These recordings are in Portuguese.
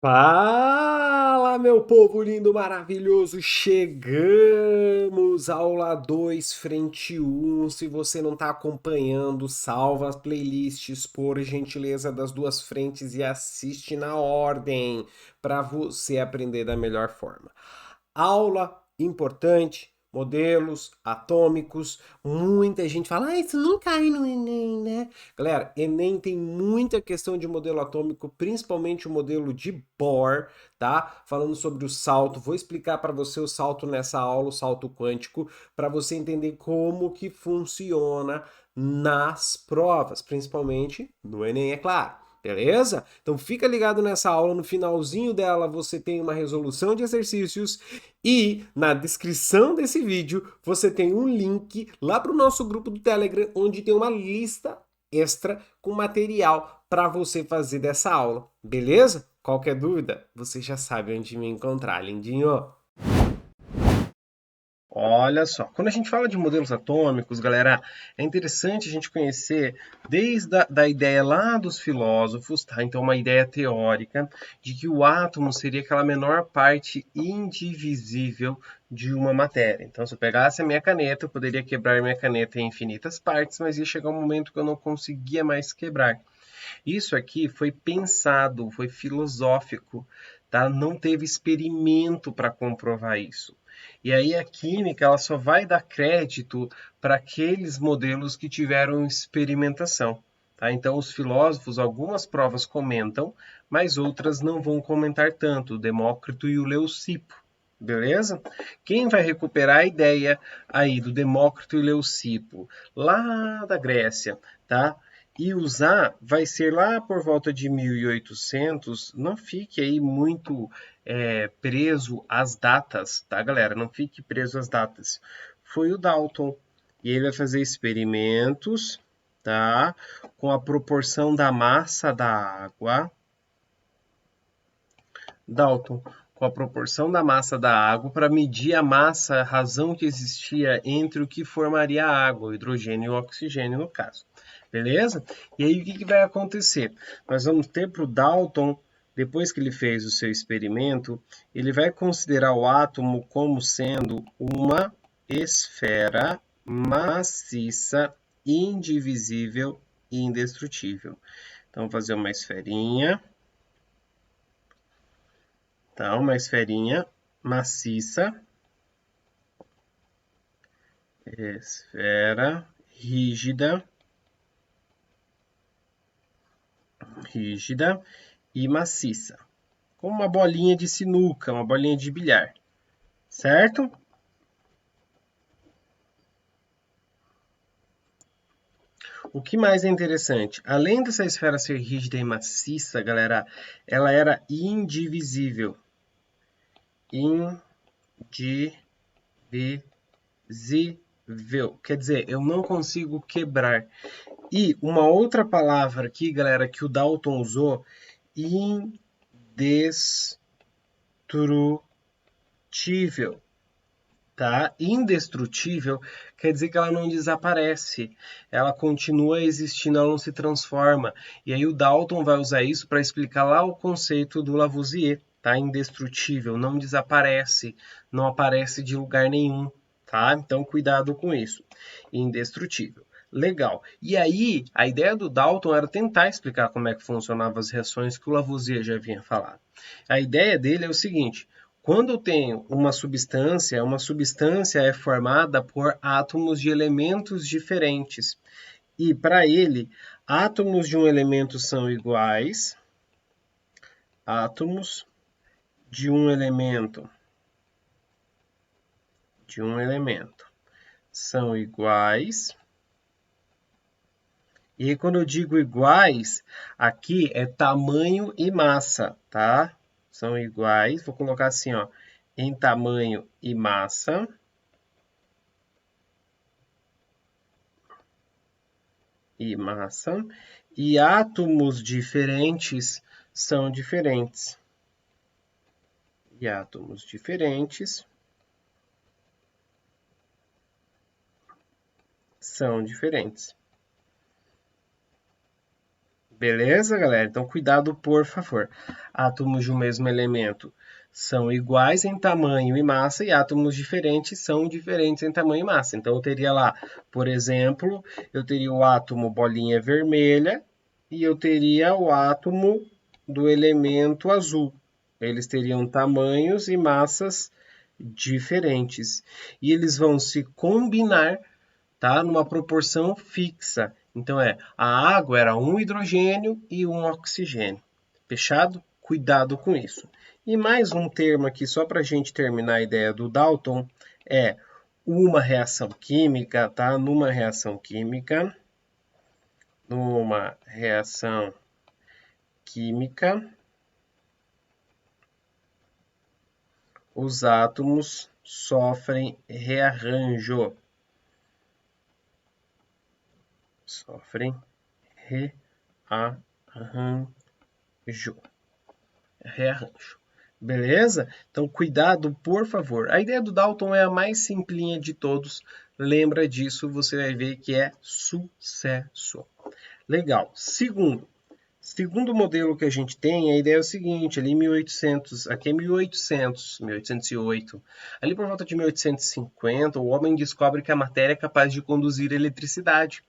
Fala, meu povo lindo, maravilhoso! Chegamos! Aula 2, frente um. Se você não está acompanhando, salva as playlists, por gentileza, das duas frentes e assiste na ordem para você aprender da melhor forma. Aula importante, modelos atômicos. Muita gente fala, isso não cai no Enem, né? Galera, Enem tem muita questão de modelo atômico, principalmente o modelo de Bohr, tá? Falando sobre o salto, vou explicar para você o salto nessa aula, o salto quântico, para você entender como que funciona nas provas, principalmente no Enem, é claro. Beleza? Então fica ligado nessa aula, no finalzinho dela você tem uma resolução de exercícios e na descrição desse vídeo você tem um link lá para o nosso grupo do Telegram, onde tem uma lista extra com material para você fazer dessa aula, beleza? Qualquer dúvida, você já sabe onde me encontrar, lindinho. Olha só, quando a gente fala de modelos atômicos, galera, é interessante a gente conhecer desde da ideia lá dos filósofos, tá? Então, uma ideia teórica de que o átomo seria aquela menor parte indivisível de uma matéria. Então, se eu pegasse a minha caneta, eu poderia quebrar minha caneta em infinitas partes, mas ia chegar um momento que eu não conseguia mais quebrar. Isso aqui foi pensado, foi filosófico, tá? Não teve experimento para comprovar isso. E aí a química ela só vai dar crédito para aqueles modelos que tiveram experimentação. Tá? Então os filósofos, algumas provas comentam, mas outras não vão comentar tanto, o Demócrito e o Leucipo. Beleza? Quem vai recuperar a ideia aí do Demócrito e Leucipo, lá da Grécia, tá? E usar vai ser lá por volta de 1800. Não fique aí muito preso às datas, tá, galera? Não fique preso às datas. Foi o Dalton. E ele vai fazer experimentos, tá? Com a proporção da massa da água. Dalton, com a proporção da massa da água para medir a massa, a razão que existia entre o que formaria a água, o hidrogênio e o oxigênio no caso. Beleza? E aí o que vai acontecer? Nós vamos ter para o Dalton, depois que ele fez o seu experimento, ele vai considerar o átomo como sendo uma esfera maciça, indivisível e indestrutível. Então, vou fazer uma esferinha. Então, uma esferinha maciça, esfera rígida e maciça, como uma bolinha de sinuca, uma bolinha de bilhar, certo? O que mais é interessante? Além dessa esfera ser rígida e maciça, galera, ela era indivisível. Indivisível. Quer dizer, eu não consigo quebrar. E uma outra palavra aqui, galera, que o Dalton usou, indestrutível, tá? Indestrutível quer dizer que ela não desaparece, ela continua existindo, ela não se transforma. E aí o Dalton vai usar isso para explicar lá o conceito do Lavoisier, tá? Indestrutível, não desaparece, não aparece de lugar nenhum, tá? Então cuidado com isso. Indestrutível. Legal. E aí, a ideia do Dalton era tentar explicar como é que funcionavam as reações que o Lavoisier já havia falado. A ideia dele é o seguinte: quando eu tenho uma substância é formada por átomos de elementos diferentes. E para ele, átomos de um elemento são iguais, átomos de um elemento são iguais. E aí, quando eu digo iguais, aqui é tamanho e massa, tá? São iguais, vou colocar assim, ó, em tamanho e massa. E átomos diferentes são diferentes. E átomos diferentes são diferentes. Beleza, galera? Então, cuidado, por favor. Átomos de um mesmo elemento são iguais em tamanho e massa, e átomos diferentes são diferentes em tamanho e massa. Então, eu teria lá, por exemplo, eu teria o átomo bolinha vermelha e eu teria o átomo do elemento azul. Eles teriam tamanhos e massas diferentes. E eles vão se combinar, tá? Numa proporção fixa. Então a água era um hidrogênio e um oxigênio. Fechado? Cuidado com isso. E mais um termo aqui, só para a gente terminar a ideia do Dalton, é uma reação química, tá? Numa reação química, os átomos sofrem rearranjo. Rearranjo. Beleza? Então, cuidado, por favor. A ideia do Dalton é a mais simplinha de todos. Lembra disso, você vai ver que é sucesso. Legal. Segundo modelo que a gente tem, a ideia é o seguinte, ali 1800, aqui é 1808. Ali por volta de 1850, o homem descobre que a matéria é capaz de conduzir eletricidade.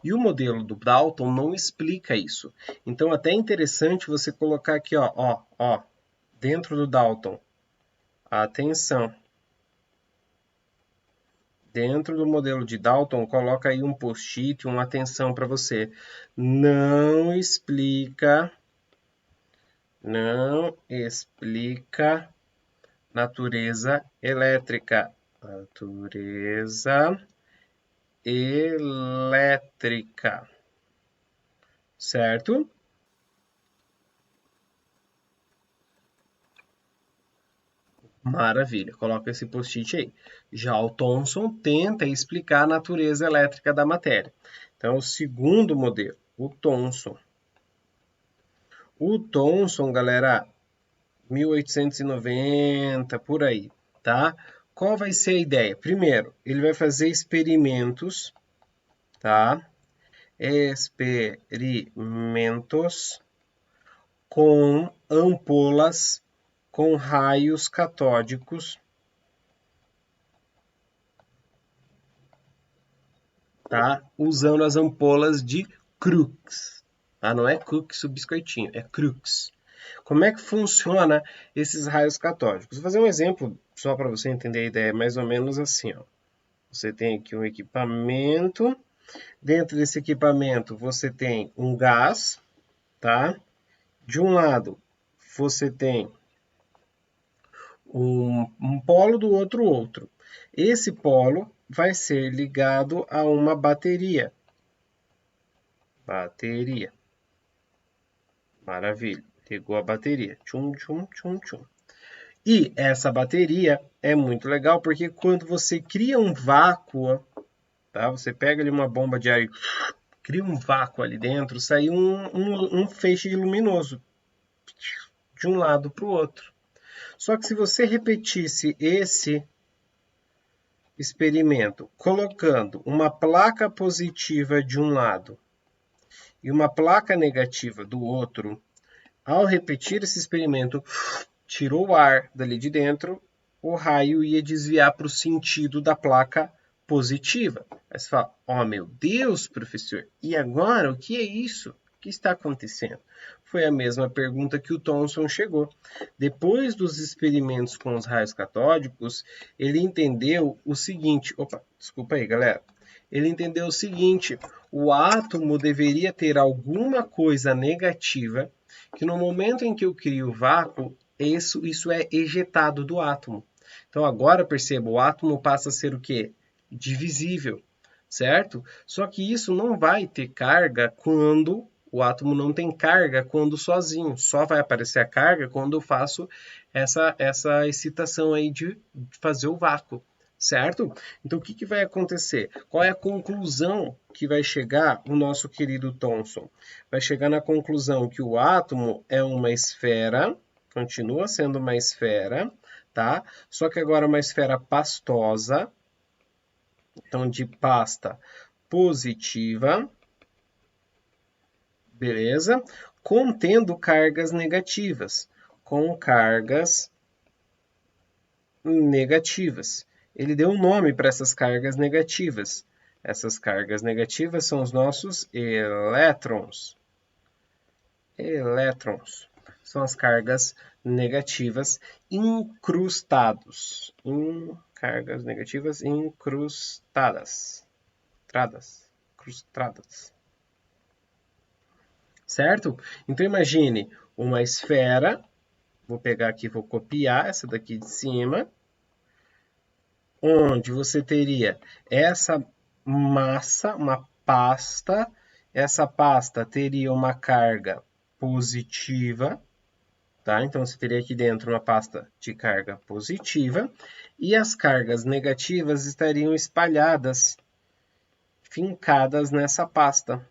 E o modelo do Dalton não explica isso. Então, até é interessante você colocar aqui, ó, dentro do Dalton. Atenção. Dentro do modelo de Dalton, coloca aí um post-it, uma atenção para você. Não explica natureza elétrica. Certo? Maravilha, coloca esse post-it aí. Já o Thomson tenta explicar a natureza elétrica da matéria. Então, o segundo modelo, o Thomson. O Thomson, galera, 1890, por aí, tá? Qual vai ser a ideia? Primeiro, ele vai fazer experimentos, tá? Experimentos com ampolas com raios catódicos, tá? Usando as ampolas de Crookes, tá? Não é cookies o biscoitinho, é Crookes. Como é que funciona esses raios catódicos? Vou fazer um exemplo só para você entender a ideia, mais ou menos assim, ó. Você tem aqui um equipamento, dentro desse equipamento você tem um gás, tá? De um lado você tem um polo, do outro. Esse polo vai ser ligado a uma bateria. Maravilha. Ligou a bateria. Tchum, tchum, tchum, tchum. E essa bateria é muito legal porque quando você cria um vácuo, tá? Você pega ali uma bomba de ar e cria um vácuo ali dentro, sai um feixe luminoso de um lado para o outro. Só que se você repetisse esse experimento colocando uma placa positiva de um lado e uma placa negativa do outro, ao repetir esse experimento, tirou o ar dali de dentro, o raio ia desviar para o sentido da placa positiva. Aí você fala, oh meu Deus, professor, e agora o que é isso? O que está acontecendo? Foi a mesma pergunta que o Thomson chegou. Depois dos experimentos com os raios catódicos, ele entendeu o seguinte... Opa, desculpa aí, galera. Ele entendeu o seguinte, o átomo deveria ter alguma coisa negativa que no momento em que eu crio o vácuo, isso é ejetado do átomo. Então agora perceba, o átomo passa a ser o quê? Divisível, certo? Só que isso não vai ter carga quando o átomo não tem carga quando sozinho. Só vai aparecer a carga quando eu faço essa excitação aí de fazer o vácuo, certo? Então o que vai acontecer? Qual é a conclusão que vai chegar o nosso querido Thomson? Vai chegar na conclusão que o átomo é uma esfera, continua sendo uma esfera, tá? Só que agora é uma esfera pastosa, então de pasta positiva, Beleza? Contendo cargas negativas. Com cargas negativas. Ele deu um nome para essas cargas negativas. Essas cargas negativas são os nossos elétrons. Elétrons são as cargas negativas incrustados. Cargas negativas incrustadas. Crustadas. Certo? Então imagine uma esfera. Vou pegar aqui, vou copiar essa daqui de cima, onde você teria essa massa, uma pasta. Essa pasta teria uma carga positiva, tá? Então você teria aqui dentro uma pasta de carga positiva e as cargas negativas estariam espalhadas, fincadas nessa pasta.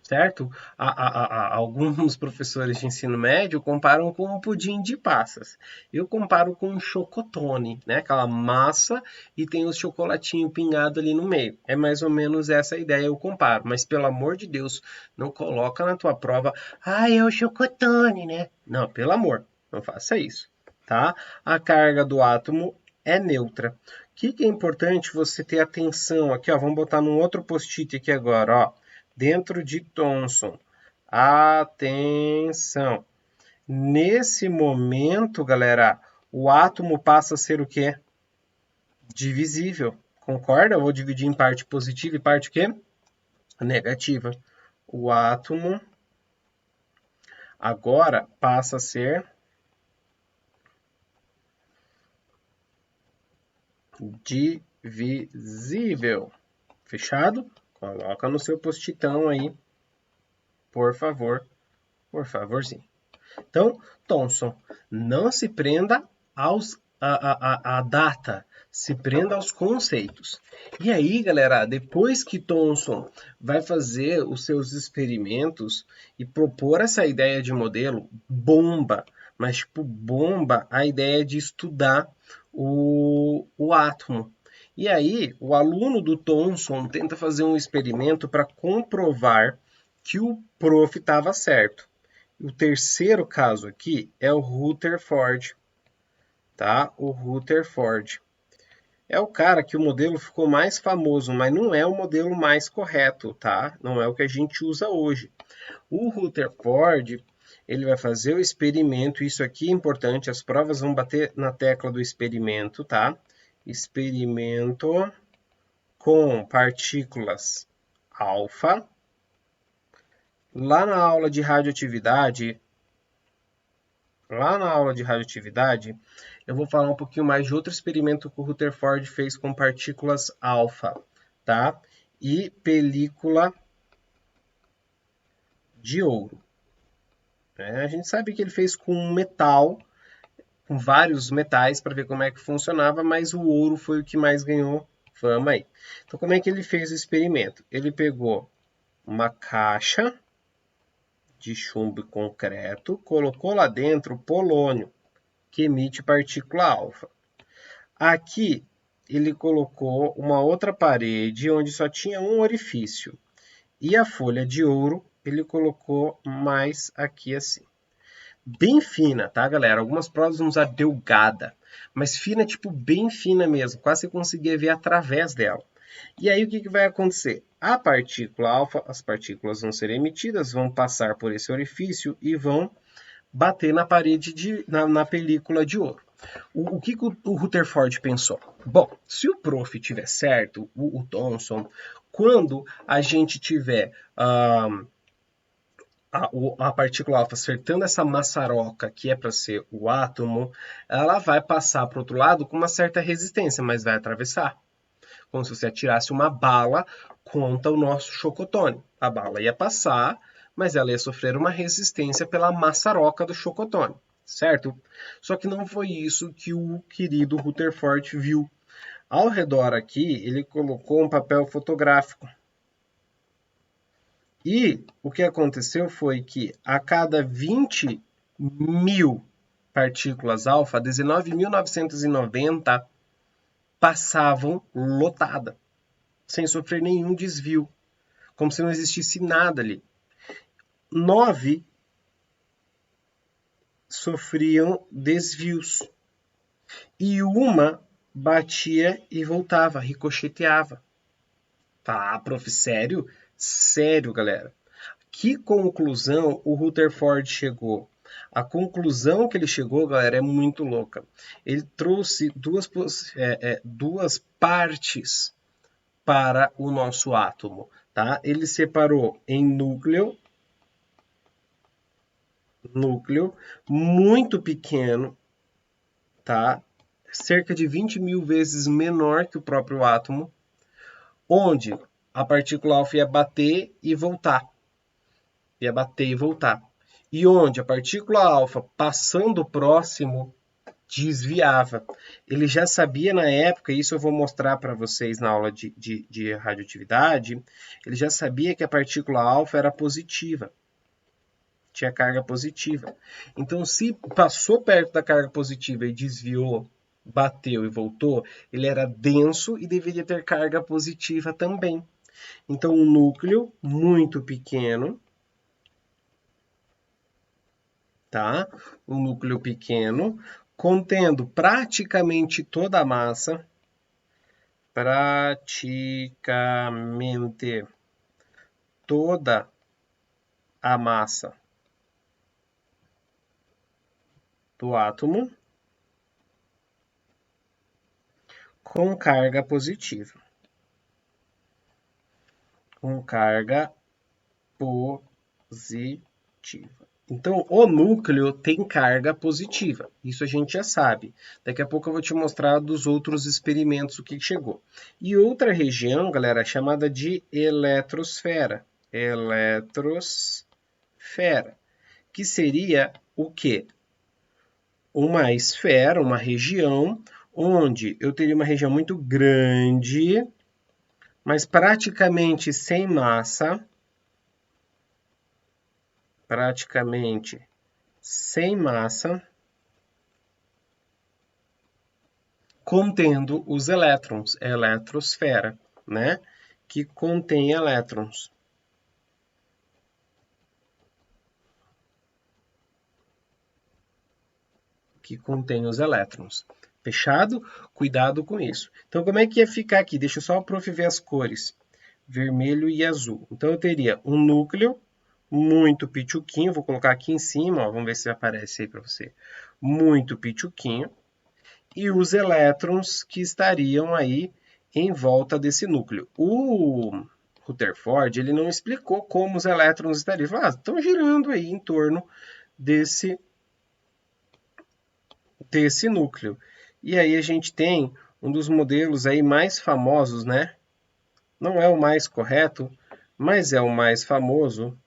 Certo? Alguns professores de ensino médio comparam com um pudim de passas. Eu comparo com um chocotone, né? Aquela massa e tem o chocolatinho pingado ali no meio. É mais ou menos essa ideia eu comparo. Mas pelo amor de Deus, não coloca na tua prova, é o chocotone, né? Não, pelo amor, não faça isso, tá? A carga do átomo é neutra. O que é importante você ter atenção aqui, ó? Vamos botar num outro post-it aqui agora, ó. Dentro de Thomson. Atenção! Nesse momento, galera, o átomo passa a ser o quê? Divisível. Concorda? Eu vou dividir em parte positiva e parte o quê? Negativa. O átomo agora passa a ser divisível. Fechado? Coloca no seu post-itão aí, por favor, por favorzinho. Então, Thomson, não se prenda à data, se prenda aos conceitos. E aí, galera, depois que Thomson vai fazer os seus experimentos e propor essa ideia de modelo, bomba, mas tipo, bomba a ideia de estudar o átomo. E aí, o aluno do Thomson tenta fazer um experimento para comprovar que o prof estava certo. O terceiro caso aqui é o Rutherford, tá? O Rutherford. É o cara que o modelo ficou mais famoso, mas não é o modelo mais correto, tá? Não é o que a gente usa hoje. O Rutherford, ele vai fazer o experimento, isso aqui é importante, as provas vão bater na tecla do experimento, tá? Experimento com partículas alfa. Lá na aula de radioatividade, eu vou falar um pouquinho mais de outro experimento que o Rutherford fez com partículas alfa, tá? E película de ouro. A gente sabe que ele fez com metal, com vários metais, para ver como é que funcionava, mas o ouro foi o que mais ganhou fama aí. Então, como é que ele fez o experimento? Ele pegou uma caixa de chumbo concreto, colocou lá dentro polônio, que emite partícula alfa. Aqui ele colocou uma outra parede onde só tinha um orifício. E a folha de ouro ele colocou mais aqui assim. Bem fina, tá, galera? Algumas provas vão usar delgada, mas fina, tipo, bem fina mesmo. Quase você conseguia ver através dela. E aí o que vai acontecer? A partícula alfa, as partículas vão ser emitidas, vão passar por esse orifício e vão bater na parede, na película de ouro. O que o Rutherford pensou? Bom, se o prof tiver certo, o Thomson, quando a gente tiver a partícula alfa acertando essa maçaroca que é para ser o átomo, ela vai passar para o outro lado com uma certa resistência, mas vai atravessar. Como se você atirasse uma bala contra o nosso chocotone. A bala ia passar, mas ela ia sofrer uma resistência pela maçaroca do chocotone, certo? Só que não foi isso que o querido Rutherford viu. Ao redor aqui, ele colocou um papel fotográfico. E o que aconteceu foi que a cada 20 mil partículas alfa, 19.990 passavam lotada, sem sofrer nenhum desvio, como se não existisse nada ali. 9 sofriam desvios. E uma batia e voltava, ricocheteava. Tá, prof, sério? Sério, galera. Que conclusão o Rutherford chegou? A conclusão que ele chegou, galera, é muito louca. Ele trouxe duas partes para o nosso átomo, tá? Ele separou em núcleo muito pequeno, tá? Cerca de 20 mil vezes menor que o próprio átomo, onde a partícula alfa ia bater e voltar. Ia bater e voltar. E onde a partícula alfa, passando próximo, desviava. Ele já sabia na época, isso eu vou mostrar para vocês na aula de radioatividade, ele já sabia que a partícula alfa era positiva. Tinha carga positiva. Então, se passou perto da carga positiva e desviou, bateu e voltou, ele era denso e deveria ter carga positiva também. Então, um núcleo muito pequeno, tá? Um núcleo pequeno, contendo praticamente toda a massa, do átomo com carga positiva. Com carga positiva. Então, o núcleo tem carga positiva. Isso a gente já sabe. Daqui a pouco eu vou te mostrar dos outros experimentos o que chegou. E outra região, galera, é chamada de eletrosfera. Eletrosfera. Que seria o quê? Uma esfera, uma região, onde eu teria uma região muito grande, mas praticamente sem massa, contendo os elétrons, eletrosfera, né? Que contém elétrons. Que contém os elétrons. Fechado? Cuidado com isso. Então, como é que ia ficar aqui? Deixa eu só o prof ver as cores. Vermelho e azul. Então, eu teria um núcleo muito pituquinho. Vou colocar aqui em cima, ó, vamos ver se aparece aí para você. Muito pituquinho. E os elétrons que estariam aí em volta desse núcleo. O Rutherford, ele não explicou como os elétrons estariam. Ele falou, estão girando aí em torno desse núcleo. E aí a gente tem um dos modelos aí mais famosos, né? Não é o mais correto, mas é o mais famoso,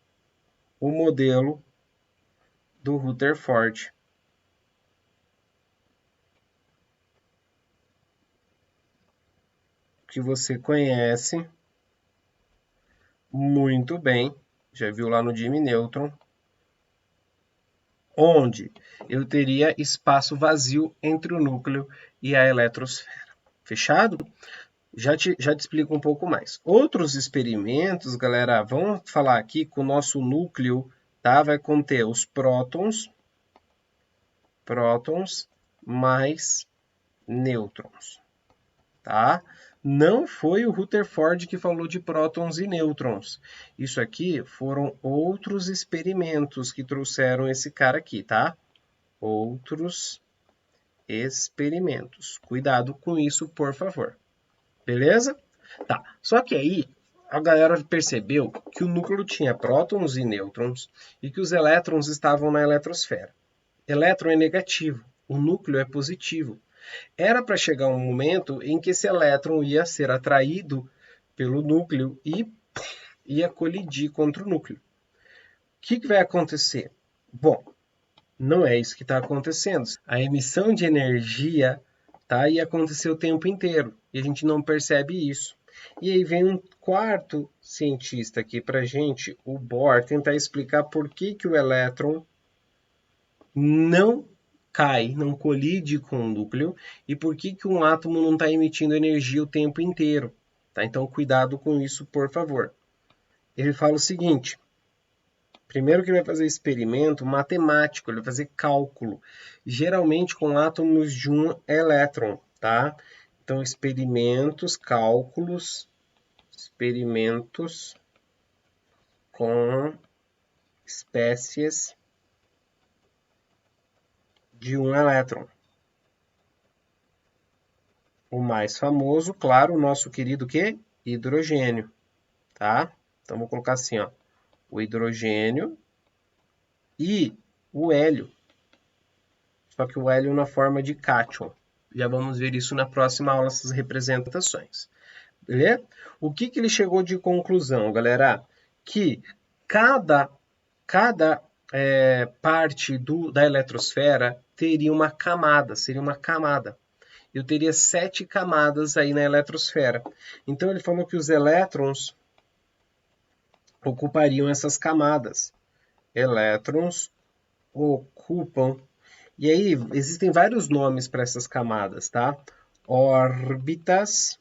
o modelo do Rutherford. Que você conhece muito bem, já viu lá no Jimmy Neutron, onde eu teria espaço vazio entre o núcleo e a eletrosfera. Fechado? Já te explico um pouco mais. Outros experimentos, galera, vamos falar aqui que o nosso núcleo, tá, vai conter os prótons mais nêutrons, tá? Não foi o Rutherford que falou de prótons e nêutrons. Isso aqui foram outros experimentos que trouxeram esse cara aqui, tá? Outros experimentos. Cuidado com isso, por favor. Beleza? Tá. Só que aí a galera percebeu que o núcleo tinha prótons e nêutrons e que os elétrons estavam na eletrosfera. Elétron é negativo, o núcleo é positivo. Era para chegar um momento em que esse elétron ia ser atraído pelo núcleo e ia colidir contra o núcleo. O que vai acontecer? Bom, não é isso que está acontecendo. A emissão de energia ia acontecer o tempo inteiro e a gente não percebe isso. E aí vem um quarto cientista aqui para a gente, o Bohr, tentar explicar por que o elétron não cai, não colide com o núcleo e por que um átomo não está emitindo energia o tempo inteiro. Tá? Então, cuidado com isso, por favor. Ele fala o seguinte, Primeiro que ele vai fazer experimento matemático, ele vai fazer cálculo, geralmente com átomos de um elétron, tá? Então, experimentos, cálculos, experimentos com espécies de um elétron. O mais famoso, claro, o nosso querido que? Hidrogênio, tá? Então, vou colocar assim, ó, o hidrogênio e o hélio. Só que o hélio na forma de cátion. Já vamos ver isso na próxima aula, essas representações. Beleza? O que ele chegou de conclusão, galera? Que cada parte da eletrosfera teria uma camada, seria uma camada. Eu teria 7 camadas aí na eletrosfera. Então ele falou que os elétrons ocupariam essas camadas. Elétrons ocupam. E aí existem vários nomes para essas camadas, tá? Órbitas.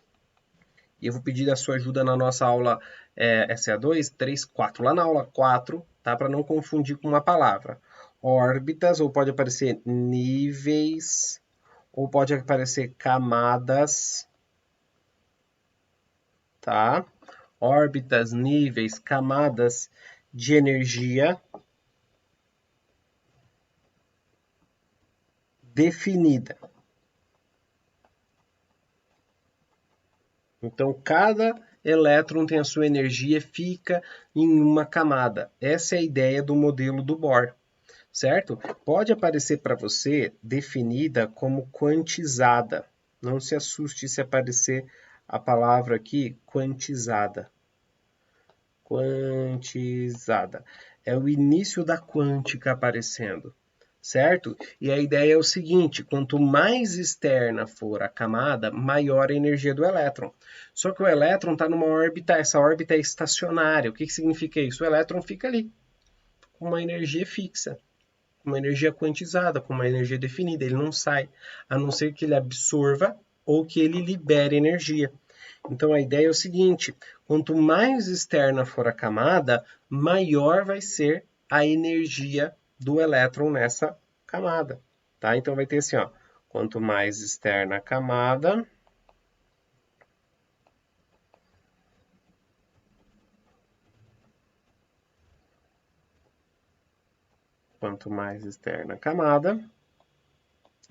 E eu vou pedir a sua ajuda na nossa aula SA2, 3, 4. Lá na aula 4, tá? Para não confundir com uma palavra. Órbitas, ou pode aparecer níveis, ou pode aparecer camadas, tá? Órbitas, níveis, camadas de energia definida. Então, cada elétron tem a sua energia, fica em uma camada. Essa é a ideia do modelo do Bohr, certo? Pode aparecer para você definida como quantizada. Não se assuste se aparecer a palavra aqui, quantizada. Quantizada. É o início da quântica aparecendo, certo? E a ideia é o seguinte, quanto mais externa for a camada, maior a energia do elétron. Só que o elétron está numa órbita, essa órbita é estacionária. O que significa isso? O elétron fica ali, com uma energia fixa, uma energia quantizada, com uma energia definida. Ele não sai, a não ser que ele absorva ou que ele libere energia. Então a ideia é o seguinte, quanto mais externa for a camada, maior vai ser a energia do elétron nessa camada, tá? Então vai ter assim, ó, quanto mais externa a camada,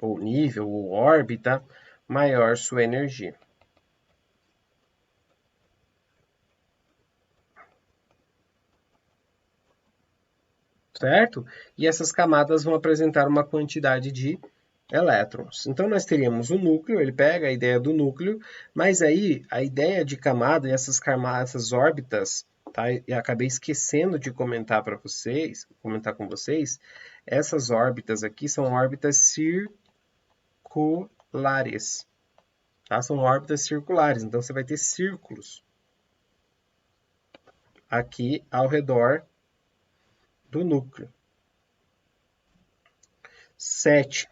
ou nível, ou órbita, maior sua energia. Certo? E essas camadas vão apresentar uma quantidade de elétrons. Então nós teríamos o núcleo, ele pega a ideia do núcleo, mas aí a ideia de camada e essas órbitas, tá? E acabei esquecendo de comentar para vocês, comentar com vocês, essas órbitas aqui são órbitas circulares, tá? São órbitas circulares, então você vai ter círculos aqui ao redor do núcleo. 7.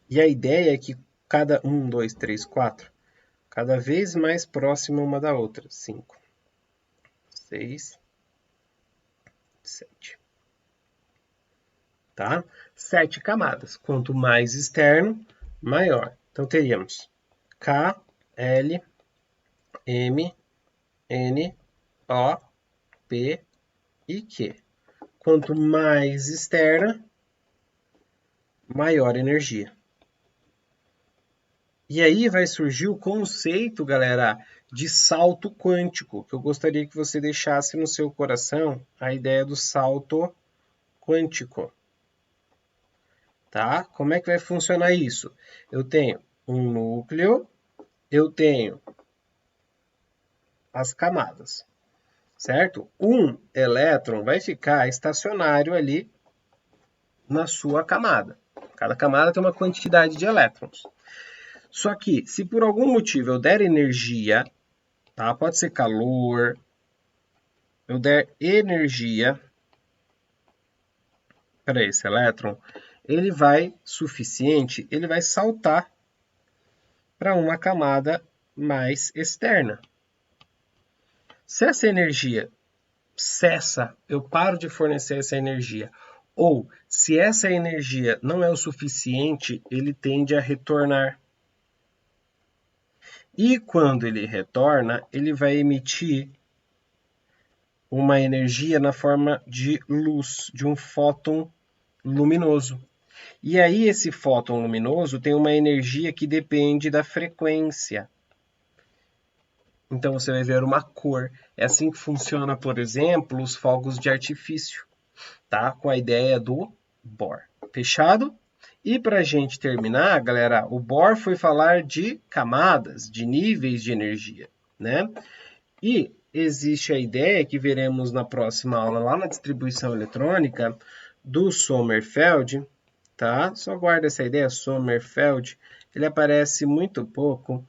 E a ideia é que cada 1, 2, 3, 4, cada vez mais próxima uma da outra. 5, 6, 7. Tá? 7 camadas. Quanto mais externo, maior. Então teríamos K, L, M, N, O, P e Q. Quanto mais externa, maior energia. E aí vai surgir o conceito, galera, de salto quântico, que eu gostaria que você deixasse no seu coração a ideia do salto quântico. Tá? Como é que vai funcionar isso? Eu tenho um núcleo, eu tenho as camadas, certo? Um elétron vai ficar estacionário ali na sua camada. Cada camada tem uma quantidade de elétrons. Só que, se por algum motivo eu der energia, tá? Pode ser calor, eu der energia para esse elétron, ele vai suficiente, ele vai saltar para uma camada mais externa. Se essa energia cessa, eu paro de fornecer essa energia. Ou, se essa energia não é o suficiente, ele tende a retornar. E quando ele retorna, ele vai emitir uma energia na forma de luz, de um fóton luminoso. E aí esse fóton luminoso tem uma energia que depende da frequência. Então você vai ver uma cor. É assim que funciona, por exemplo, os fogos de artifício, tá? Com a ideia do Bohr. Fechado? E para a gente terminar, galera, o Bohr foi falar de camadas, de níveis de energia, né? E existe a ideia que veremos na próxima aula, lá na distribuição eletrônica, do Sommerfeld, tá? Só guarda essa ideia, Sommerfeld. Ele aparece muito pouco,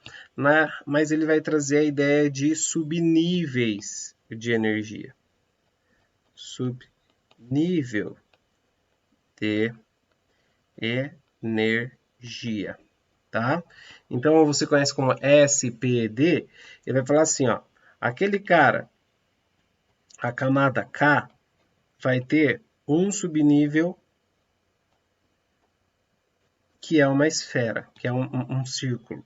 mas ele vai trazer a ideia de subníveis de energia. Subnível de energia, tá? Então, você conhece como SPD, ele vai falar assim, ó, aquele cara, a camada K, vai ter um subnível que é uma esfera, que é um círculo.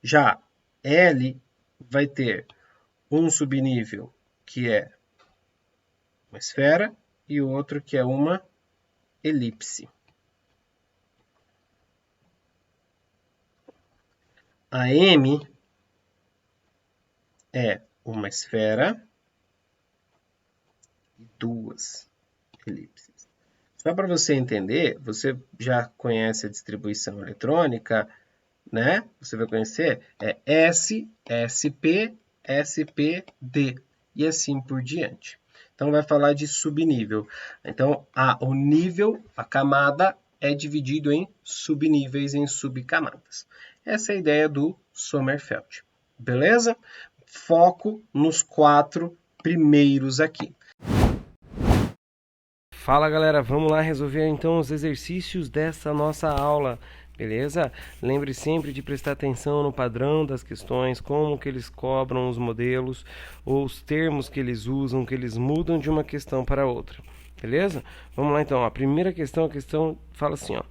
Já L vai ter um subnível que é uma esfera e o outro que é uma elipse. A M é uma esfera e duas elipses. Só para você entender, você já conhece a distribuição eletrônica, né? Você vai conhecer, é S, SP, SPD e assim por diante. Então, vai falar de subnível. Então, o nível, a camada, é dividido em subníveis, em subcamadas. Essa é a ideia do Sommerfeld. Beleza? Foco nos 4 primeiros aqui. Fala galera, vamos lá resolver então os exercícios dessa nossa aula, beleza? Lembre sempre de prestar atenção no padrão das questões, como que eles cobram os modelos, ou os termos que eles usam, que eles mudam de uma questão para outra, beleza? Vamos lá então, a primeira questão, a questão fala assim, ó.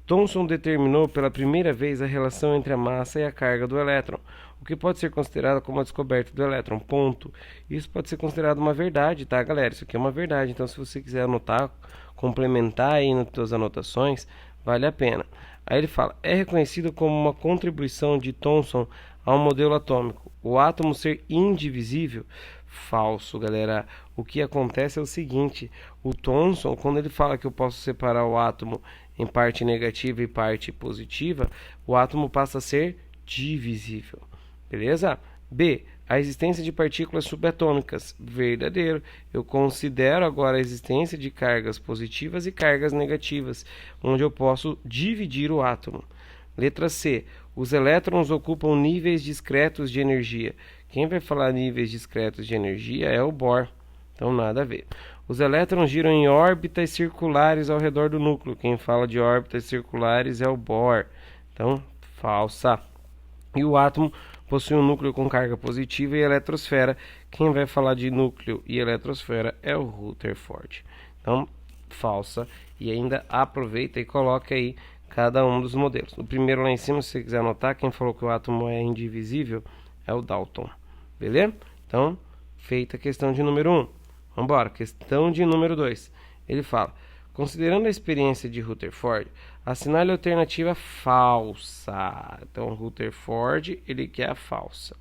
Thomson determinou pela primeira vez a relação entre a massa e a carga do elétron, o que pode ser considerado como a descoberta do elétron, ponto. Isso pode ser considerado uma verdade, tá, galera? Isso aqui é uma verdade, então se você quiser anotar, complementar aí nas suas anotações, vale a pena. Aí ele fala, é reconhecido como uma contribuição de Thomson ao modelo atômico, o átomo ser indivisível? Falso, galera. O que acontece é o seguinte, o Thomson, quando ele fala que eu posso separar o átomo em parte negativa e parte positiva, o átomo passa a ser divisível. Beleza? B. A existência de partículas subatômicas. Verdadeiro. Eu considero agora a existência de cargas positivas e cargas negativas, onde eu posso dividir o átomo. Letra C. Os elétrons ocupam níveis discretos de energia. Quem vai falar níveis discretos de energia é o Bohr. Então, nada a ver. Os elétrons giram em órbitas circulares ao redor do núcleo. Quem fala de órbitas circulares é o Bohr. Então, falsa. E o átomo possui um núcleo com carga positiva e eletrosfera. Quem vai falar de núcleo e eletrosfera é o Rutherford. Então, falsa. E ainda aproveita e coloca aí cada um dos modelos. O primeiro lá em cima, se você quiser anotar, quem falou que o átomo é indivisível é o Dalton. Beleza? Então, feita a questão de número 1. Vamos embora. Questão de número 2. Ele fala, considerando a experiência de Rutherford, assinale a alternativa falsa. Então, Rutherford, ele quer a falsa.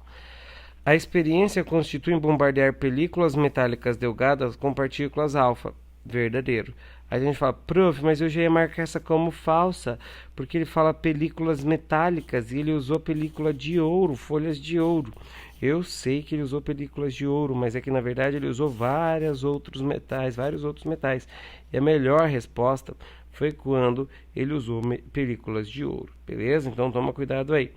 A experiência constitui em bombardear películas metálicas delgadas com partículas alfa. Verdadeiro. Aí a gente fala, prof, mas eu já ia marcar essa como falsa, porque ele fala películas metálicas e ele usou película de ouro, folhas de ouro. Eu sei que ele usou películas de ouro, mas é que na verdade ele usou vários outros metais. E a melhor resposta foi quando ele usou películas de ouro, beleza? Então toma cuidado aí.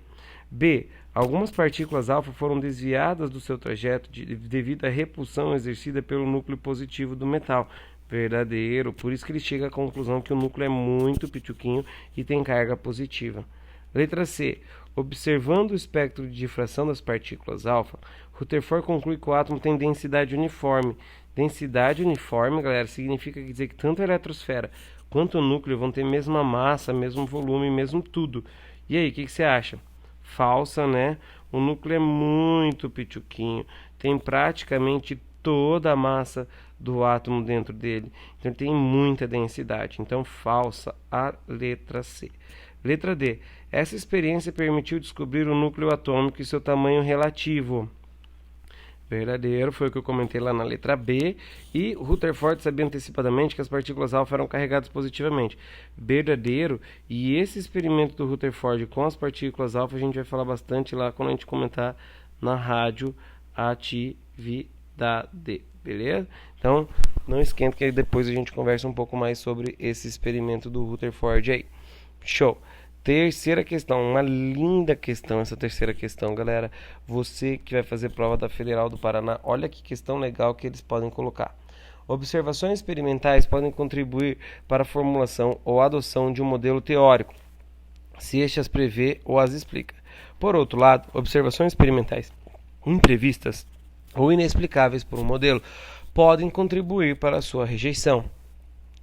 B. Algumas partículas alfa foram desviadas do seu trajeto devido à repulsão exercida pelo núcleo positivo do metal. Verdadeiro. Por isso que ele chega à conclusão que o núcleo é muito pituquinho e tem carga positiva. Letra C. Observando o espectro de difração das partículas alfa, Rutherford conclui que o átomo tem densidade uniforme. Densidade uniforme, galera, significa dizer que tanto a eletrosfera quanto o núcleo vão ter mesma massa, mesmo volume, mesmo tudo. E aí, o que você acha? Falsa, né? O núcleo é muito pituquinho, tem praticamente toda a massa do átomo dentro dele, então tem muita densidade. Então, falsa a letra C. Letra D. Essa experiência permitiu descobrir o núcleo atômico e seu tamanho relativo. Verdadeiro, foi o que eu comentei lá na letra B. E Rutherford sabia antecipadamente que as partículas alfa eram carregadas positivamente. Verdadeiro. E esse experimento do Rutherford com as partículas alfa a gente vai falar bastante lá quando a gente comentar na radioatividade. Beleza? Então, não esquenta que aí depois a gente conversa um pouco mais sobre esse experimento do Rutherford aí. Show! Terceira questão, uma linda questão essa terceira questão, galera. Você que vai fazer prova da Federal do Paraná, olha que questão legal que eles podem colocar. Observações experimentais podem contribuir para a formulação ou adoção de um modelo teórico, se este as prevê ou as explica. Por outro lado, observações experimentais imprevistas ou inexplicáveis por um modelo podem contribuir para a sua rejeição.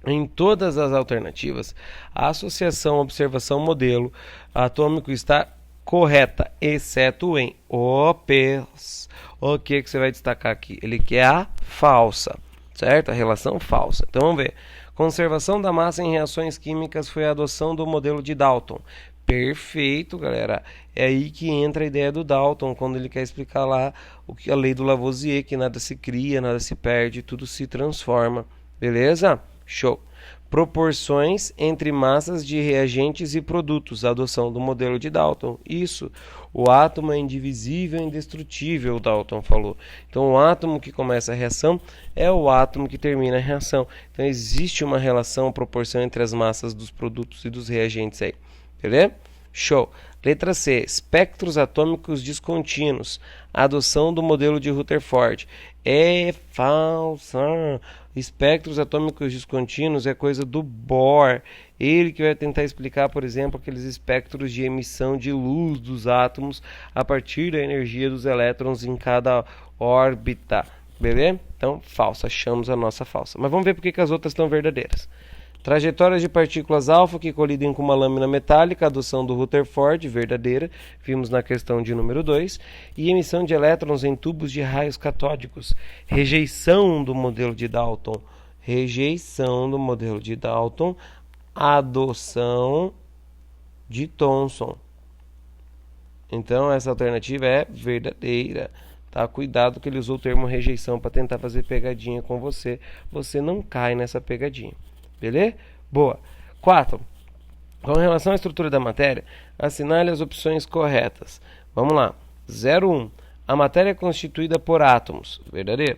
Em todas as alternativas, a associação observação-modelo atômico está correta, exceto em OPs. O que você vai destacar aqui? Ele quer a falsa, certo? A relação falsa. Então vamos ver. Conservação da massa em reações químicas foi a adoção do modelo de Dalton. Perfeito, galera. É aí que entra a ideia do Dalton, quando ele quer explicar lá o que a lei do Lavoisier, que nada se cria, nada se perde, tudo se transforma. Beleza? Show. Proporções entre massas de reagentes e produtos, a adoção do modelo de Dalton. Isso, o átomo é indivisível e indestrutível, Dalton falou. Então, o átomo que começa a reação é o átomo que termina a reação. Então, existe uma relação, proporção entre as massas dos produtos e dos reagentes aí. Beleza? Show. Letra C. Espectros atômicos descontínuos. Adoção do modelo de Rutherford. É falsa. Espectros atômicos descontínuos é coisa do Bohr. Ele que vai tentar explicar, por exemplo, aqueles espectros de emissão de luz dos átomos a partir da energia dos elétrons em cada órbita. Beleza? Então, falsa. Achamos a nossa falsa. Mas vamos ver por que as outras estão verdadeiras. Trajetórias de partículas alfa que colidem com uma lâmina metálica, adoção do Rutherford, verdadeira, vimos na questão de número 2, e emissão de elétrons em tubos de raios catódicos, rejeição do modelo de Dalton, adoção de Thomson. Então essa alternativa é verdadeira. Tá? Cuidado que ele usou o termo rejeição para tentar fazer pegadinha com você, você não cai nessa pegadinha. Beleza? Boa. 4. Com relação à estrutura da matéria, assinale as opções corretas. Vamos lá. 01. A matéria é constituída por átomos. Verdadeiro.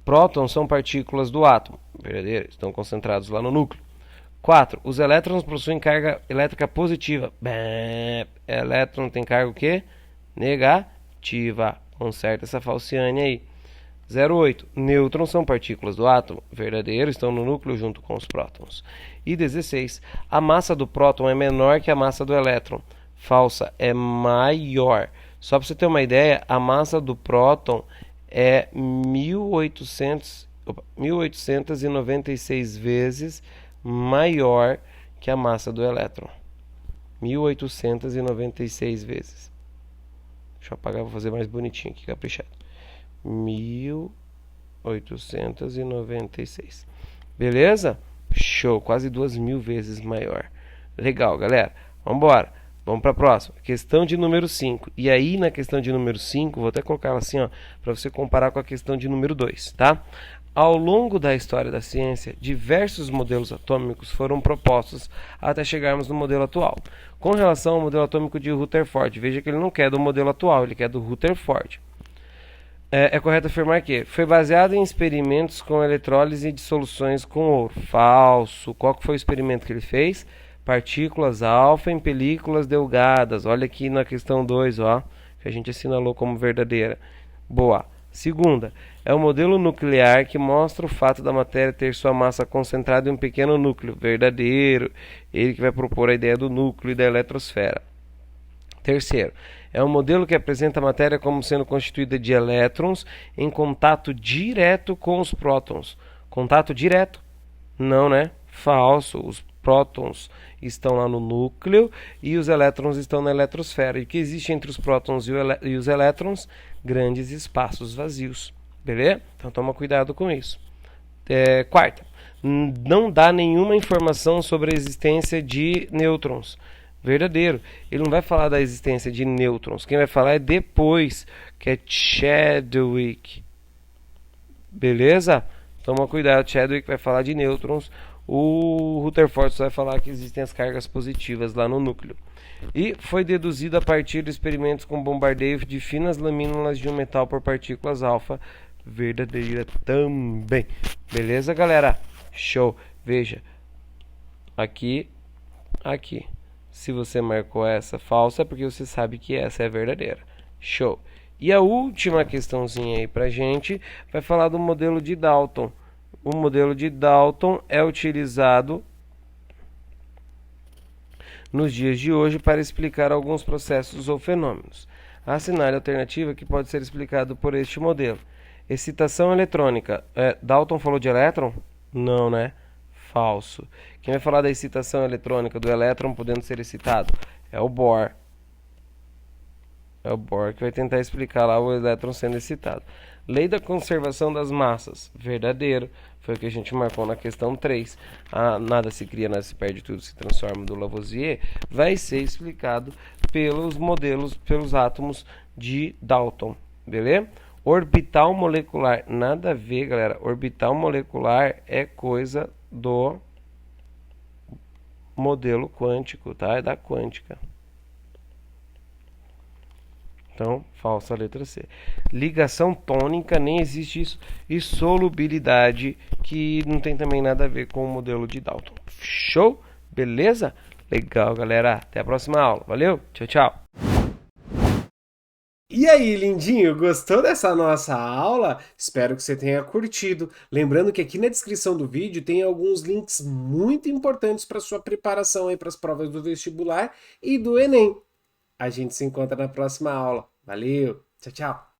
Prótons são partículas do átomo. Verdadeiro. Estão concentrados lá no núcleo. 4. Os elétrons possuem carga elétrica positiva. Elétron tem carga o quê? Negativa. Conserta essa falciane aí. 08. Nêutrons são partículas do átomo. Verdadeiro, estão no núcleo junto com os prótons. E 16. A massa do próton é menor que a massa do elétron. Falsa, é maior. Só para você ter uma ideia, a massa do próton é 1896 vezes maior que a massa do elétron. 1896 vezes. Deixa eu apagar, vou fazer mais bonitinho aqui, caprichado. 1896. Beleza? Show, quase 2.000 vezes maior. Legal, galera. Vamos embora. Vamos para a próxima. Questão de número 5. E aí, na questão de número 5, vou até colocar ela assim, para você comparar com a questão de número 2, tá? Ao longo da história da ciência, diversos modelos atômicos foram propostos até chegarmos no modelo atual. Com relação ao modelo atômico de Rutherford, veja que ele não quer do modelo atual, ele quer do Rutherford. É correto afirmar que foi baseado em experimentos com eletrólise de soluções com ouro. Falso. Qual que foi o experimento que ele fez? Partículas alfa em películas delgadas. Olha aqui na questão 2, ó, que a gente assinalou como verdadeira. Boa. Segunda, é o modelo nuclear que mostra o fato da matéria ter sua massa concentrada em um pequeno núcleo. Verdadeiro. Ele que vai propor a ideia do núcleo e da eletrosfera. Terceiro, é um modelo que apresenta a matéria como sendo constituída de elétrons em contato direto com os prótons. Contato direto? Não, né? Falso. Os prótons estão lá no núcleo e os elétrons estão na eletrosfera. E o que existe entre os prótons e os elétrons? Grandes espaços vazios. Beleza? Então toma cuidado com isso. Quarta, não dá nenhuma informação sobre a existência de nêutrons. Verdadeiro. Ele não vai falar da existência de nêutrons. Quem vai falar é depois, que é Chadwick. Beleza? Toma cuidado, Chadwick vai falar de nêutrons. O Rutherford vai falar que existem as cargas positivas lá no núcleo. E foi deduzido a partir de experimentos com bombardeio de finas lamínulas de um metal por partículas alfa. Verdadeira também. Beleza, galera? Show. Veja. Aqui. Aqui. Se você marcou essa falsa, é porque você sabe que essa é verdadeira. Show. E a última questãozinha aí pra gente vai falar do modelo de Dalton. O modelo de Dalton é utilizado nos dias de hoje para explicar alguns processos ou fenômenos. Assinale a alternativa que pode ser explicado por este modelo. Excitação eletrônica. Dalton falou de elétron? Não, né? Falso. Quem vai falar da excitação eletrônica do elétron podendo ser excitado? É o Bohr. É o Bohr que vai tentar explicar lá o elétron sendo excitado. Lei da conservação das massas. Verdadeiro. Foi o que a gente marcou na questão 3. Nada se cria, nada se perde, tudo se transforma, do Lavoisier. Vai ser explicado pelos modelos, pelos átomos de Dalton. Beleza? Orbital molecular. Nada a ver, galera. Orbital molecular é coisa do modelo quântico, tá? É da quântica. Então, falsa a letra C. Ligação tônica, nem existe isso. E solubilidade, que não tem também nada a ver com o modelo de Dalton. Show? Beleza? Legal, galera. Até a próxima aula. Valeu? Tchau, tchau. E aí, lindinho, gostou dessa nossa aula? Espero que você tenha curtido. Lembrando que aqui na descrição do vídeo tem alguns links muito importantes para sua preparação aí para as provas do vestibular e do Enem. A gente se encontra na próxima aula. Valeu, tchau, tchau!